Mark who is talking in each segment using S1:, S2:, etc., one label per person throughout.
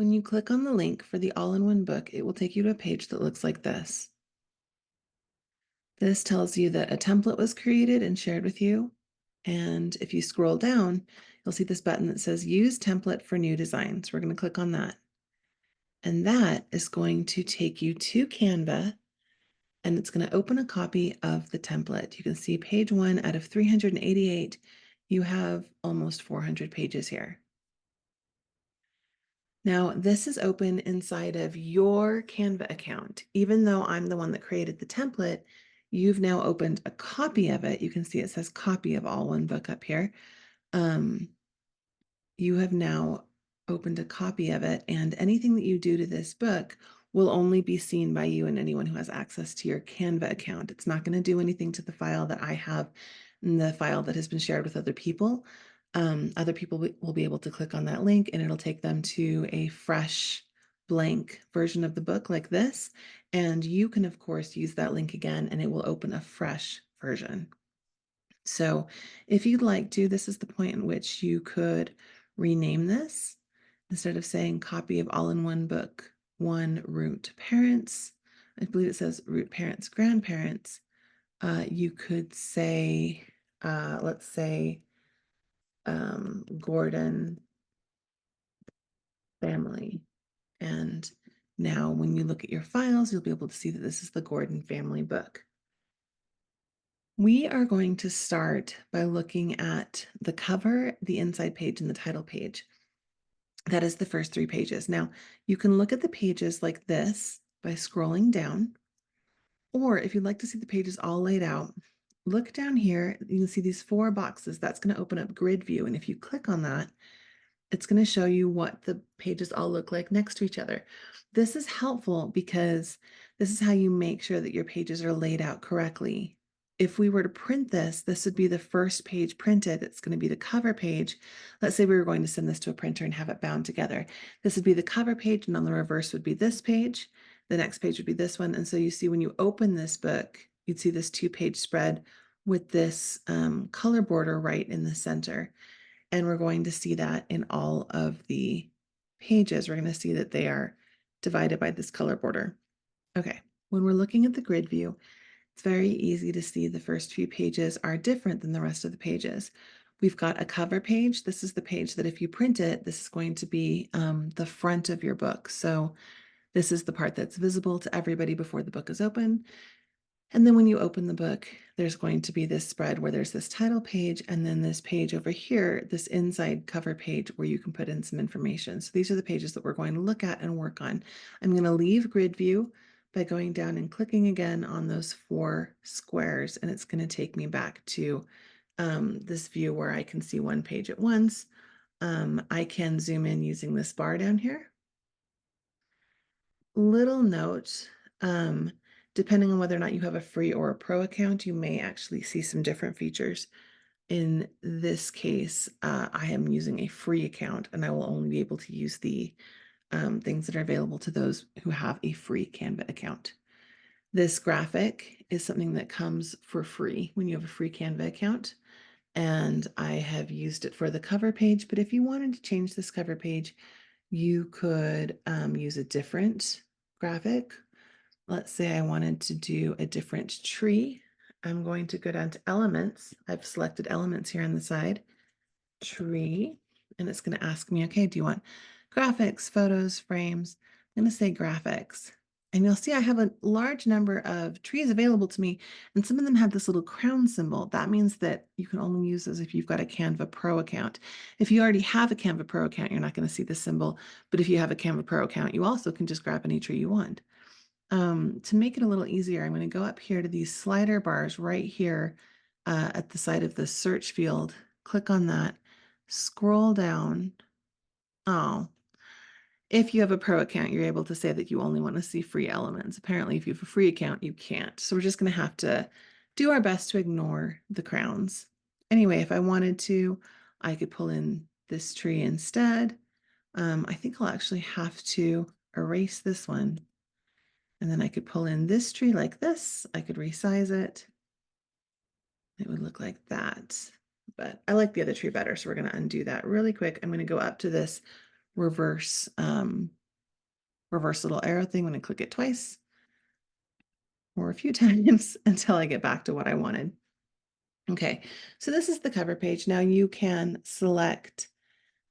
S1: When you click on the link for the all-in-one book, it will take you to a page that looks like this. This tells you that a template was created and shared with you. And if you scroll down, you'll see this button that says Use Template for New Designs. We're going to click on that. And that is going to take you to Canva, and it's going to open a copy of the template. You can see page 1 out of 388. You have almost 400 pages here. Now, this is open inside of your Canva account. Even though I'm the one that created the template, you've now opened a copy of it. You can see it says copy of all one book up here. You have now opened a copy of it, and anything that you do to this book will only be seen by you and anyone who has access to your Canva account. It's not going to do anything to the file that I have and the file that has been shared with other people. Other people will be able to click on that link and it'll take them to a fresh blank version of the book like this. And you can, of course, use that link again and it will open a fresh version. So if you'd like to, this is the point in which you could rename this. Instead of saying copy of all-in-one book, one root parents, I believe it says root parents, grandparents, you could say, let's say, Gordon family. And now when you look at your files, you'll be able to see that this is the Gordon family book. We are going to start by looking at the cover, the inside page, and the title page. That is the first 3 pages. Now, you can look at the pages like this by scrolling down, or if you'd like to see the pages all laid out, look down here. You can see these 4 boxes. That's going to open up grid view, and if you click on that, it's going to show you what the pages all look like next to each other. This is helpful because this is how you make sure that your pages are laid out correctly. If we were to print this, this would be the first page printed. It's going to be the cover page. Let's say we were going to send this to a printer and have it bound together. This would be the cover page, and on the reverse would be this page. The next page would be this one. And so you see when you open this book, you'd see this 2-page spread with this color border right in the center. And we're going to see that in all of the pages. We're going to see that they are divided by this color border. Okay, when we're looking at the grid view, it's very easy to see the first few pages are different than the rest of the pages. We've got a cover page. This is the page that if you print it, this is going to be the front of your book. So this is the part that's visible to everybody before the book is open. And then when you open the book, there's going to be this spread where there's this title page and then this page over here, this inside cover page where you can put in some information. So these are the pages that we're going to look at and work on. I'm going to leave grid view by going down and clicking again on those 4 squares, and it's going to take me back to this view where I can see one page at once. I can zoom in using this bar down here. Little note, depending on whether or not you have a free or a pro account, you may actually see some different features. In this case, I am using a free account and I will only be able to use the things that are available to those who have a free Canva account. This graphic is something that comes for free when you have a free Canva account, and I have used it for the cover page, but if you wanted to change this cover page, you could use a different graphic. Let's say I wanted to do a different tree. I'm going to go down to elements. I've selected elements here on the side, tree, and it's going to ask me, okay, do you want graphics, photos, frames? I'm going to say graphics. And you'll see I have a large number of trees available to me, and some of them have this little crown symbol. That means that you can only use those if you've got a Canva Pro account. If you already have a Canva Pro account, you're not going to see the symbol, but if you have a Canva Pro account, you also can just grab any tree you want. To make it a little easier, I'm going to go up here to these slider bars right here at the side of the search field. Click on that, scroll down. Oh, if you have a pro account, you're able to say that you only want to see free elements. Apparently, if you have a free account, you can't. So we're just going to have to do our best to ignore the crowns. Anyway, if I wanted to, I could pull in this tree instead. I think I'll actually have to erase this one. And then I could pull in this tree like this. I could resize it. It would look like that. But I like the other tree better, so we're going to undo that really quick. I'm going to go up to this reverse, reverse little arrow thing. I'm going to click it twice or a few times until I get back to what I wanted. Okay, so this is the cover page. Now you can select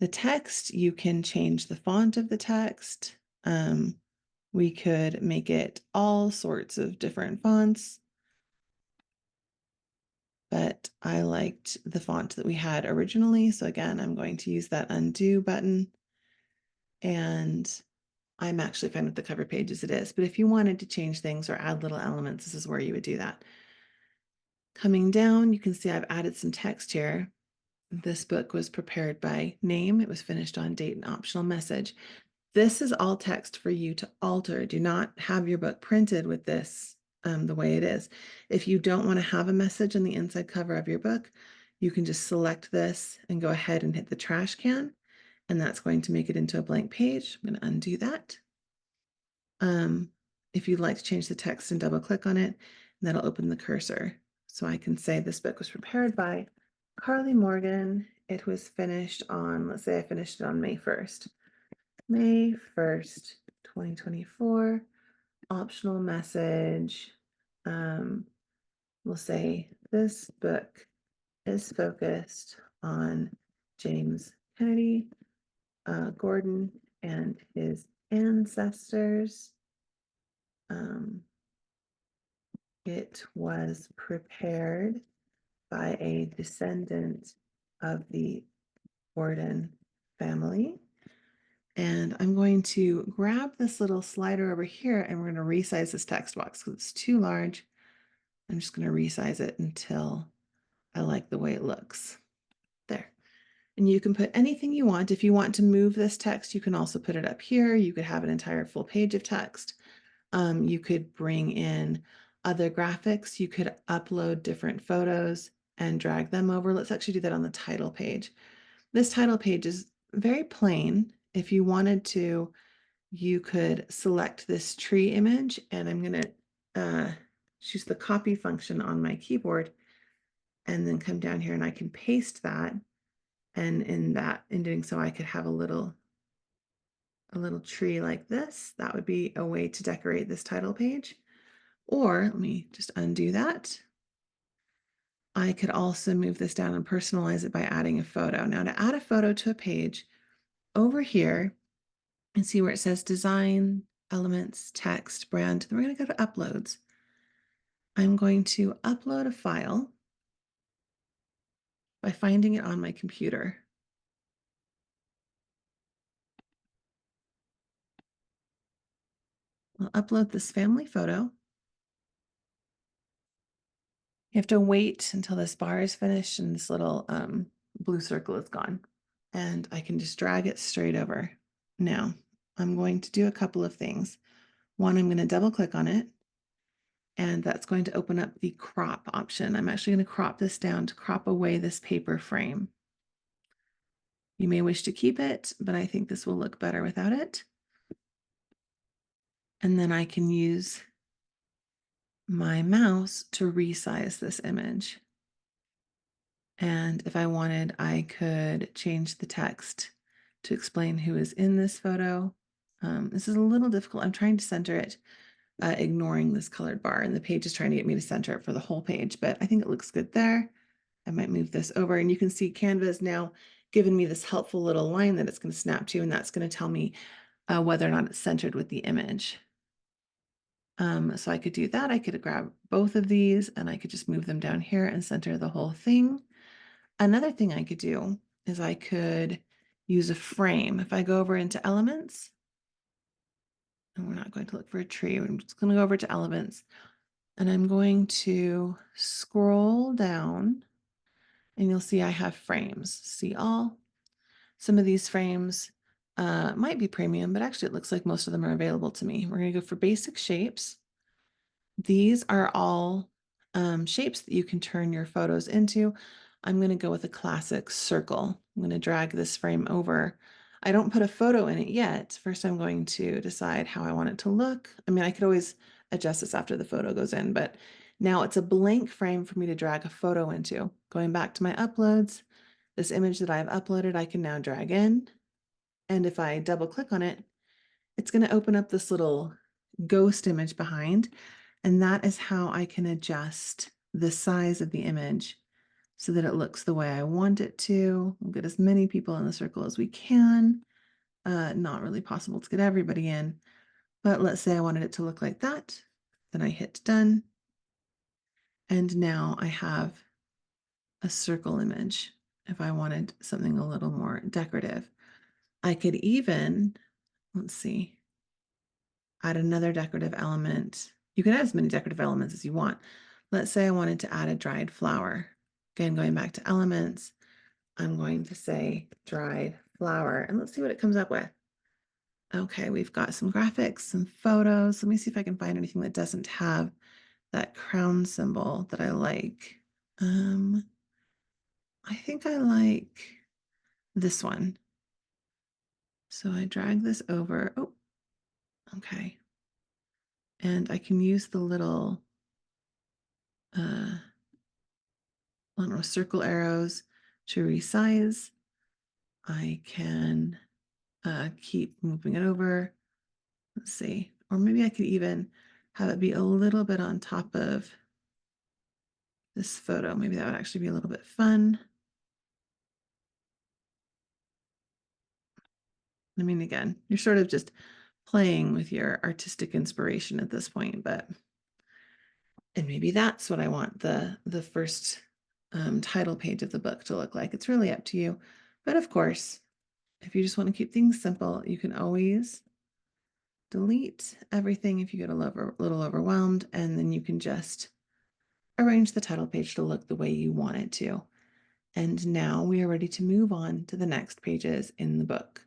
S1: the text. You can change the font of the text. We could make it all sorts of different fonts, but I liked the font that we had originally. So again, I'm going to use that undo button, and I'm actually fine with the cover page as it is. But if you wanted to change things or add little elements, this is where you would do that. Coming down, you can see I've added some text here. This book was prepared by name. It was finished on date and optional message. This is all text for you to alter. Do not have your book printed with this the way it is. If you don't want to have a message on the inside cover of your book, you can just select this and go ahead and hit the trash can, and that's going to make it into a blank page. I'm going to undo that. If you'd like to change the text and double click on it, that'll open the cursor. So I can say this book was prepared by Carly Morgan. It was finished on, let's say I finished it on May 1st. May 1st, 2024. Optional message. We'll say this book is focused on James Kennedy, Gordon, and his ancestors. It was prepared by a descendant of the Gordon family. And I'm going to grab this little slider over here, and we're going to resize this text box because it's too large. I'm just going to resize it until I like the way it looks. There. And you can put anything you want. If you want to move this text, you can also put it up here. You could have an entire full page of text. You could bring in other graphics. You could upload different photos and drag them over. Let's actually do that on the title page. This title page is very plain. If you wanted to, you could select this tree image, and I'm going to choose the copy function on my keyboard and then come down here and I can paste that. And in doing so, I could have a little tree like this. That would be a way to decorate this title page. Or let me just undo that. I could also move this down and personalize it by adding a photo. Now, to add a photo to a page, over here, and see where it says design, elements, text, brand, then we're going to go to uploads. I'm going to upload a file by finding it on my computer. I'll upload this family photo. You have to wait until this bar is finished and this little blue circle is gone. And I can just drag it straight over. Now, I'm going to do a couple of things. One, I'm going to double click on it, and that's going to open up the crop option. I'm actually going to crop this down to crop away this paper frame. You may wish to keep it, but I think this will look better without it. And then I can use my mouse to resize this image. And if I wanted, I could change the text to explain who is in this photo. This is a little difficult. I'm trying to center it, ignoring this colored bar, and the page is trying to get me to center it for the whole page, but I think it looks good there. I might move this over, and you can see Canva is now given me this helpful little line that it's going to snap to, and that's going to tell me whether or not it's centered with the image. So I could do that. I could grab both of these and I could just move them down here and center the whole thing. Another thing I could do is I could use a frame. If I go over into elements, and we're not going to look for a tree, I'm just going to go over to elements, and I'm going to scroll down, and you'll see I have frames. See all? Some of these frames might be premium, but actually it looks like most of them are available to me. We're going to go for basic shapes. These are all shapes that you can turn your photos into. I'm going to go with a classic circle. I'm going to drag this frame over. I don't put a photo in it yet. First, I'm going to decide how I want it to look. I mean, I could always adjust this after the photo goes in, but now it's a blank frame for me to drag a photo into. Going back to my uploads, this image that I've uploaded, I can now drag in. And if I double click on it, it's going to open up this little ghost image behind. And that is how I can adjust the size of the image so that it looks the way I want it to. We'll get as many people in the circle as we can. Not really possible to get everybody in, but let's say I wanted it to look like that. Then I hit done. And now I have a circle image if I wanted something a little more decorative. I could even, let's see, add another decorative element. You can add as many decorative elements as you want. Let's say I wanted to add a dried flower. Again, going back to elements, I'm going to say dried flower, and let's see what it comes up with. Okay, we've got some graphics, some photos. Let me see if I can find anything that doesn't have that crown symbol that I like. I think I like this one. So I drag this over. Oh, okay. And I can use the little, I don't know, circle arrows to resize. I can keep moving it over. Let's see. Or maybe I could even have it be a little bit on top of this photo. Maybe that would actually be a little bit fun. I mean, again, you're sort of just playing with your artistic inspiration at this point, but and maybe that's what I want the first title page of the book to look like. It's really up to you. But of course, if you just want to keep things simple, you can always delete everything if you get a little overwhelmed, and then you can just arrange the title page to look the way you want it to. And now we are ready to move on to the next pages in the book.